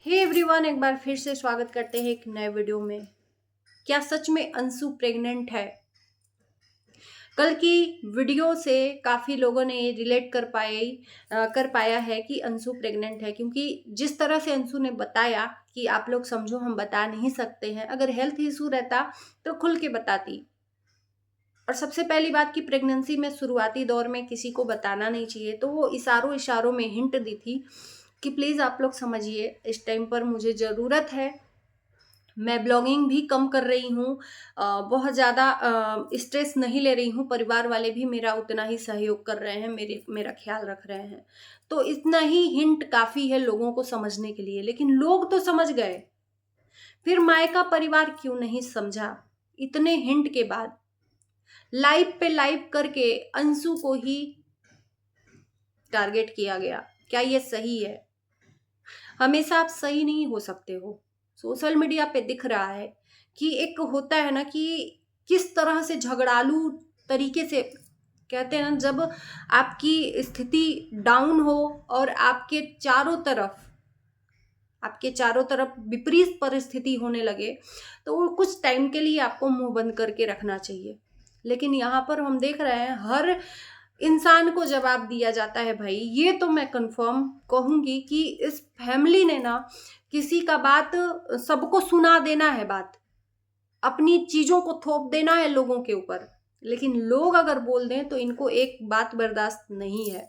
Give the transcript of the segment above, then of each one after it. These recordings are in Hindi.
हे एवरीवन, एक बार फिर से स्वागत करते हैं एक नए वीडियो में। क्या सच में अंशु प्रेग्नेंट है? कल की वीडियो से काफ़ी लोगों ने रिलेट कर पाया है कि अंशु प्रेग्नेंट है, क्योंकि जिस तरह से अंशु ने बताया कि आप लोग समझो हम बता नहीं सकते हैं। अगर हेल्थ इशू रहता तो खुल के बताती। और सबसे पहली बात कि प्रेगनेंसी में शुरुआती दौर में किसी को बताना नहीं चाहिए, तो वो इशारों इशारों में हिंट दी थी कि प्लीज़ आप लोग समझिए, इस टाइम पर मुझे ज़रूरत है। मैं ब्लॉगिंग भी कम कर रही हूँ, बहुत ज़्यादा स्ट्रेस नहीं ले रही हूँ। परिवार वाले भी मेरा उतना ही सहयोग कर रहे हैं, मेरा ख्याल रख रहे हैं। तो इतना ही हिंट काफ़ी है लोगों को समझने के लिए, लेकिन लोग तो समझ गए। फिर मायका परिवार क्यों नहीं समझा? इतने हिंट के बाद लाइव पे लाइव करके अंशु को ही टारगेट किया गया। क्या ये सही है? हमेशा आप सही नहीं हो सकते हो। सोशल मीडिया पे दिख रहा है कि एक होता है ना कि किस तरह से झगड़ालू तरीके से, कहते हैं ना, जब आपकी स्थिति डाउन हो और आपके चारों तरफ विपरीत परिस्थिति होने लगे, तो वो कुछ टाइम के लिए आपको मुंह बंद करके रखना चाहिए। लेकिन यहाँ पर हम देख रहे हैं हर इंसान को जवाब दिया जाता है। भाई, ये तो मैं कंफर्म कहूंगी कि इस फैमिली ने ना किसी का बात, सबको सुना देना है, बात अपनी चीजों को थोप देना है लोगों के ऊपर। लेकिन लोग अगर बोल दें तो इनको एक बात बर्दाश्त नहीं है।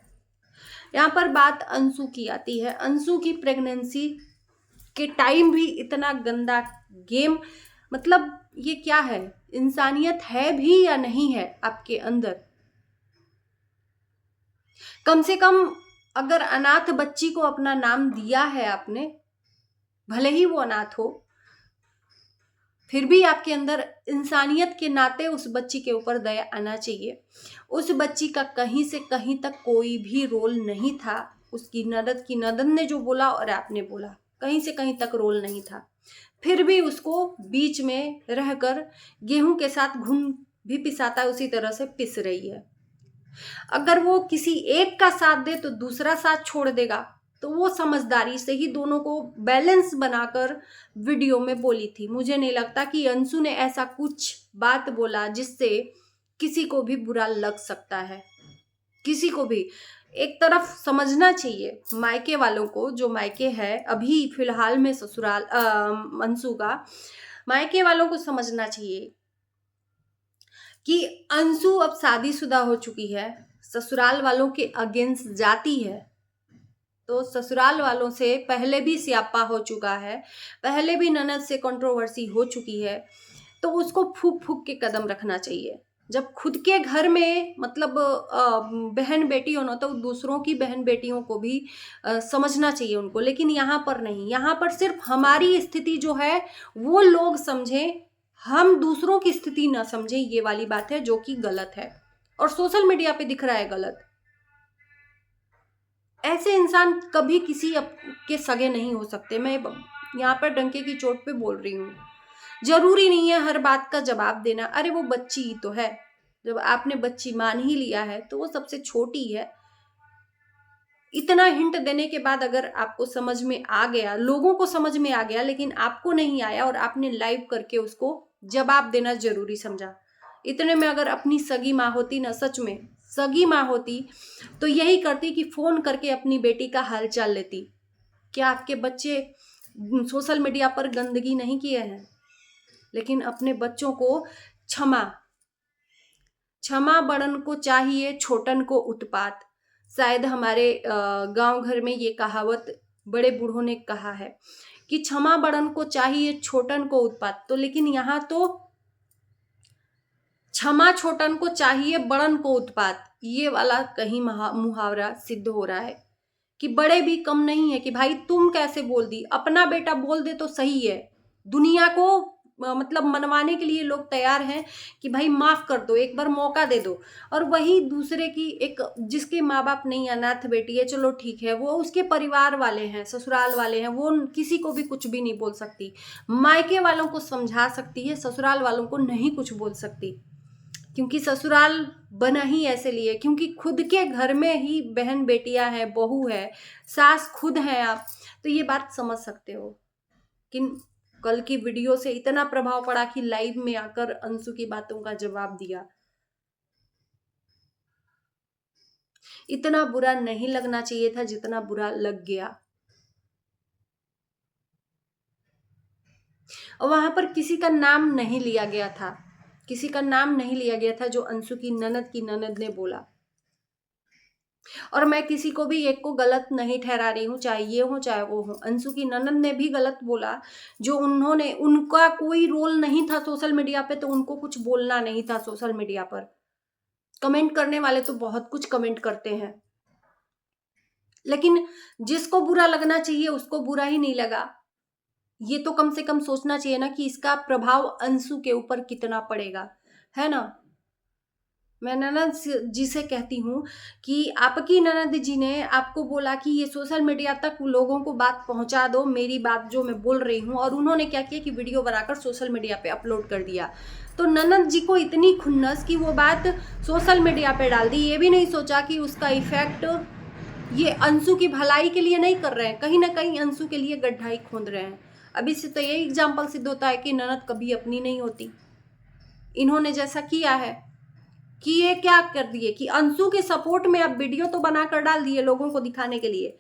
यहाँ पर बात अंशु की आती है। अंशु की प्रेगनेंसी के टाइम भी इतना गंदा गेम, मतलब ये क्या है? इंसानियत है भी या नहीं है आपके अंदर? कम से कम अगर अनाथ बच्ची को अपना नाम दिया है आपने, भले ही वो अनाथ हो, फिर भी आपके अंदर इंसानियत के नाते उस बच्ची के ऊपर दया आना चाहिए। उस बच्ची का कहीं से कहीं तक कोई भी रोल नहीं था। उसकी ननद ने जो बोला और आपने बोला, कहीं से कहीं तक रोल नहीं था। फिर भी उसको बीच में रहकर गेहूं के साथ घुन भी पिसाता उसी तरह से पिस रही है। अगर वो किसी एक का साथ दे तो दूसरा साथ छोड़ देगा। तो वो समझदारी से ही दोनों को बैलेंस बनाकर वीडियो में बोली थी। मुझे नहीं लगता कि अंशु ने ऐसा कुछ बात बोला जिससे किसी को भी बुरा लग सकता है। किसी को भी एक तरफ समझना चाहिए, मायके वालों को, जो मायके है अभी फिलहाल में ससुराल अंशु का, मायके वालों को समझना चाहिए कि अंशु अब शादीशुदा हो चुकी है, ससुराल वालों के अगेंस्ट जाती है, तो ससुराल वालों से पहले भी स्यापा हो चुका है, पहले भी ननद से कंट्रोवर्सी हो चुकी है। तो उसको फूक फूक के कदम रखना चाहिए। जब खुद के घर में, मतलब बहन बेटी हो ना, तो दूसरों की बहन बेटियों को भी समझना चाहिए उनको। लेकिन यहाँ पर नहीं, यहाँ पर सिर्फ हमारी स्थिति जो है वो लोग समझें, हम दूसरों की स्थिति ना समझें, ये वाली बात है जो कि गलत है और सोशल मीडिया पे दिख रहा है गलत। ऐसे इंसान कभी किसी के सगे नहीं हो सकते। मैं यहाँ पर डंके की चोट पे बोल रही हूँ। जरूरी नहीं है हर बात का जवाब देना। अरे वो बच्ची ही तो है। जब आपने बच्ची मान ही लिया है तो वो सबसे छोटी है। इतना हिंट देने के बाद अगर आपको समझ में आ गया, लोगों को समझ में आ गया, लेकिन आपको नहीं आया और आपने लाइव करके उसको जवाब देना जरूरी समझा। इतने में अगर अपनी सगी माँ होती ना, सच में सगी माँ होती, तो यही करती कि फोन करके अपनी बेटी का हालचाल लेती। क्या आपके बच्चे सोशल मीडिया पर गंदगी नहीं किए हैं? लेकिन अपने बच्चों को क्षमा क्षमा बड़न को चाहिए, छोटन को उत्पात। शायद हमारे गांव घर में ये कहावत बड़े बूढ़ों ने कहा है कि क्षमा बड़न को चाहिए, छोटन को उत्पात। तो लेकिन यहाँ तो क्षमा छोटन को चाहिए, बड़न को उत्पात, ये वाला कहीं मुहावरा सिद्ध हो रहा है कि बड़े भी कम नहीं है कि भाई तुम कैसे बोल दी। अपना बेटा बोल दे तो सही है। दुनिया को मतलब मनवाने के लिए लोग तैयार हैं कि भाई माफ कर दो, एक बार मौका दे दो। और वही दूसरे की, एक जिसके माँ बाप नहीं, अनाथ बेटी है, चलो ठीक है, वो उसके परिवार वाले हैं, ससुराल वाले हैं, वो किसी को भी कुछ भी नहीं बोल सकती। मायके वालों को समझा सकती है, ससुराल वालों को नहीं कुछ बोल सकती। क्योंकि ससुराल बना ही ऐसे लिए, क्योंकि खुद के घर में ही बहन बेटियां हैं, बहू है, सास खुद हैं आप। तो ये बात समझ सकते हो कि कल की वीडियो से इतना प्रभाव पड़ा कि लाइव में आकर अंशु की बातों का जवाब दिया। इतना बुरा नहीं लगना चाहिए था जितना बुरा लग गया। और वहां पर किसी का नाम नहीं लिया गया था, किसी का नाम नहीं लिया गया था जो अंशु की ननद ने बोला। और मैं किसी को भी एक को गलत नहीं ठहरा रही हूं, चाहे ये हो चाहे वो हो। अंशु की ननद ने भी गलत बोला, जो उन्होंने, उनका कोई रोल नहीं था सोशल मीडिया पे, तो उनको कुछ बोलना नहीं था सोशल मीडिया पर। कमेंट करने वाले तो बहुत कुछ कमेंट करते हैं, लेकिन जिसको बुरा लगना चाहिए उसको बुरा ही नहीं लगा। ये तो कम से कम सोचना चाहिए ना कि इसका प्रभाव अंशु के ऊपर कितना पड़ेगा, है ना। मैं ननद जी से कहती हूँ कि आपकी ननद जी ने आपको बोला कि ये सोशल मीडिया तक लोगों को बात पहुंचा दो, मेरी बात जो मैं बोल रही हूँ, और उन्होंने क्या किया कि वीडियो बनाकर सोशल मीडिया पे अपलोड कर दिया। तो ननद जी को इतनी खुन्नस कि वो बात सोशल मीडिया पे डाल दी। ये भी नहीं सोचा कि उसका इफेक्ट ये अंशु की भलाई के लिए नहीं कर रहे हैं, कहीं ना कहीं अंशु के लिए गड्ढा ही खोद रहे हैं। अभी से तो यही एग्जाम्पल सिद्ध होता है कि ननद कभी अपनी नहीं होती। इन्होंने जैसा किया है कि ये क्या कर दिए कि अंशु के सपोर्ट में अब वीडियो तो बनाकर डाल दिए लोगों को दिखाने के लिए।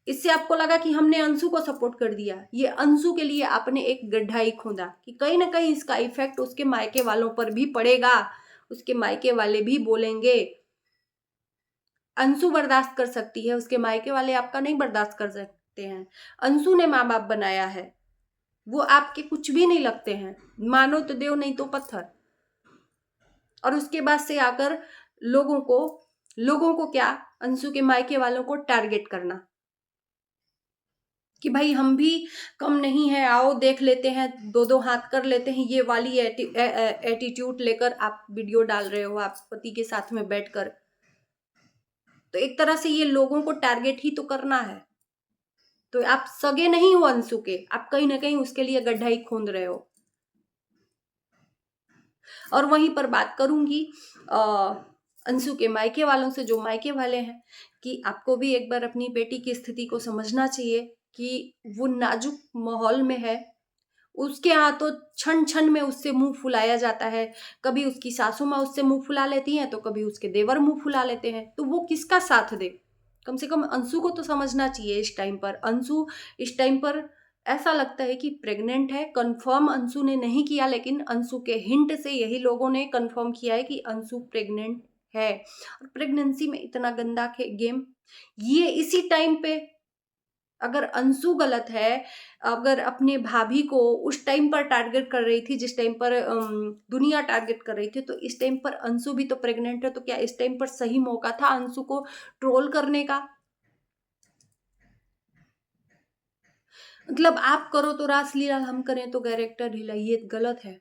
इससे आपको लगा कि हमने अंशु को सपोर्ट कर दिया, ये अंशु के लिए आपने एक गड्ढा ही खोदा कि कहीं ना कहीं इसका इफेक्ट उसके मायके वालों पर भी पड़ेगा। उसके मायके वाले भी बोलेंगे। अंशु बर्दाश्त कर सकती है, उसके मायके वाले आपका नहीं बर्दाश्त कर सकते हैं। अंशु ने माँ बाप बनाया है, वो आपके कुछ भी नहीं लगते हैं, मानो तो देव नहीं तो पत्थर। और उसके बाद से आकर लोगों को क्या, अंशु के मायके वालों को टारगेट करना कि भाई हम भी कम नहीं है, आओ देख लेते हैं, दो दो हाथ कर लेते हैं। ये वाली एटीट्यूड लेकर आप वीडियो डाल रहे हो, आप पति के साथ में बैठकर। तो एक तरह से ये लोगों को टारगेट ही तो करना है। तो आप सगे नहीं हो अंशु के, आप कहीं ना कहीं उसके लिए गड्ढा ही खोद रहे हो। और वहीं पर बात करूंगी अंशु के मायके वालों से, जो मायके वाले हैं, कि आपको भी एक बार अपनी बेटी की स्थिति को समझना चाहिए कि वो नाजुक माहौल में है। उसके यहाँ तो क्षण क्षण में उससे मुंह फुलाया जाता है। कभी उसकी सासू माँ उससे मुंह फुला लेती हैं, तो कभी उसके देवर मुंह फुला लेते हैं। तो वो किसका साथ दे? कम से कम अंशु को तो समझना चाहिए इस टाइम पर। अंशु इस टाइम पर ऐसा लगता है कि प्रेग्नेंट है। कंफर्म अंशु ने नहीं किया, लेकिन अंशु के हिंट से यही लोगों ने कंफर्म किया है कि अंशु प्रेग्नेंट है। और प्रेगनेंसी में इतना गंदा गेम, ये इसी टाइम पे अगर अंशु गलत है, अगर अपने भाभी को उस टाइम पर टारगेट कर रही थी जिस टाइम पर दुनिया टारगेट कर रही थी, तो इस टाइम पर अंशु भी तो प्रेग्नेंट है। तो क्या इस टाइम पर सही मौका था अंशु को ट्रोल करने का? मतलब आप करो तो रासलीला, हम करें तो कैरेक्टर ढीला, ये गलत है।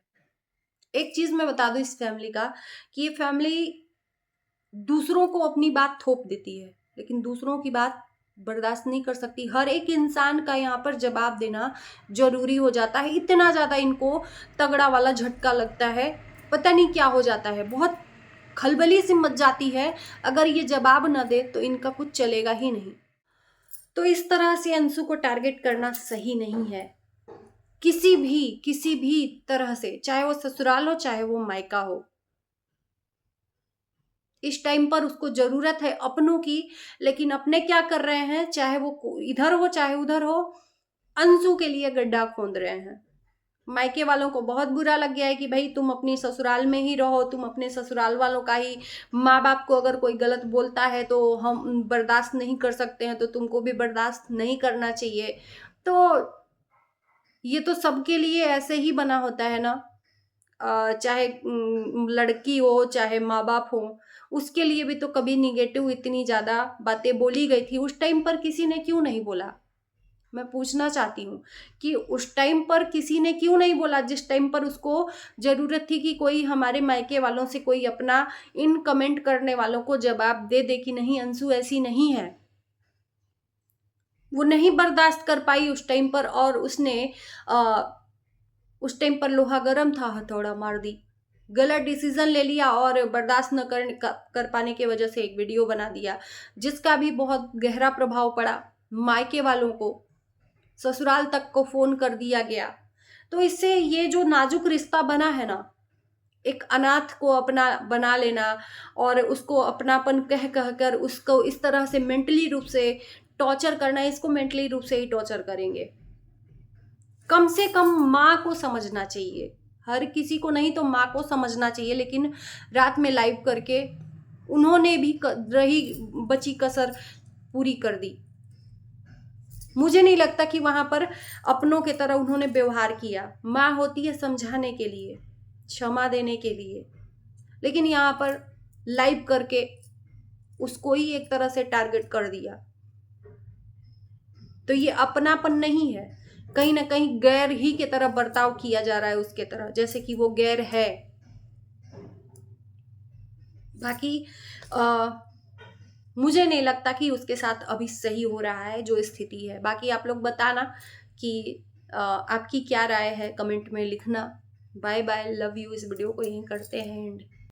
एक चीज मैं बता दूं इस फैमिली का, कि ये फैमिली दूसरों को अपनी बात थोप देती है, लेकिन दूसरों की बात बर्दाश्त नहीं कर सकती। हर एक इंसान का यहाँ पर जवाब देना जरूरी हो जाता है। इतना ज्यादा इनको तगड़ा वाला झटका लगता है, पता नहीं क्या हो जाता है, बहुत खलबली सी मच जाती है। अगर ये जवाब न दे तो इनका कुछ चलेगा ही नहीं। तो इस तरह से अंशु को टारगेट करना सही नहीं है, किसी भी तरह से, चाहे वो ससुराल हो चाहे वो मायका हो। इस टाइम पर उसको जरूरत है अपनों की, लेकिन अपने क्या कर रहे हैं, चाहे वो इधर हो चाहे उधर हो, अंशु के लिए गड्ढा खोद रहे हैं। मायके वालों को बहुत बुरा लग गया है कि भाई तुम अपनी ससुराल में ही रहो, तुम अपने ससुराल वालों का ही, माँ बाप को अगर कोई गलत बोलता है तो हम बर्दाश्त नहीं कर सकते हैं, तो तुमको भी बर्दाश्त नहीं करना चाहिए। तो ये तो सबके लिए ऐसे ही बना होता है ना, चाहे लड़की हो चाहे माँ बाप हो, उसके लिए भी तो कभी निगेटिव इतनी ज्यादा बातें बोली गई थी। उस टाइम पर किसी ने क्यों नहीं बोला? मैं पूछना चाहती हूँ कि उस टाइम पर किसी ने क्यों नहीं बोला, जिस टाइम पर उसको जरूरत थी कि कोई हमारे मायके वालों से कोई अपना इन कमेंट करने वालों को जवाब दे दे कि नहीं अंशु ऐसी नहीं है। वो नहीं बर्दाश्त कर पाई उस टाइम पर, और उसने उस टाइम पर लोहा गर्म था, हथौड़ा मार दी, गलत डिसीजन ले लिया, और बर्दाश्त न कर पाने की वजह से एक वीडियो बना दिया, जिसका भी बहुत गहरा प्रभाव पड़ा मायके वालों को। ससुराल तक को फोन कर दिया गया। तो इससे ये जो नाजुक रिश्ता बना है ना, एक अनाथ को अपना बना लेना और उसको अपनापन कह कह कर उसको इस तरह से मेंटली रूप से टॉर्चर करना, इसको मेंटली रूप से ही टॉर्चर करेंगे। कम से कम माँ को समझना चाहिए, हर किसी को नहीं तो माँ को समझना चाहिए। लेकिन रात में लाइव करके उन्होंने भी रही बची कसर पूरी कर दी। मुझे नहीं लगता कि वहां पर अपनों की तरह उन्होंने व्यवहार किया। माँ होती है समझाने के लिए, क्षमा देने के लिए, लेकिन यहाँ पर लाइव करके उसको ही एक तरह से टारगेट कर दिया। तो ये अपनापन नहीं है, कहीं ना कहीं गैर ही की तरह बर्ताव किया जा रहा है उसके तरह, जैसे कि वो गैर है। बाकी मुझे नहीं लगता कि उसके साथ अभी सही हो रहा है जो स्थिति है। बाकी आप लोग बताना कि आपकी क्या राय है, कमेंट में लिखना। Bye bye, love you. इस वीडियो को यहीं करते हैं एंड।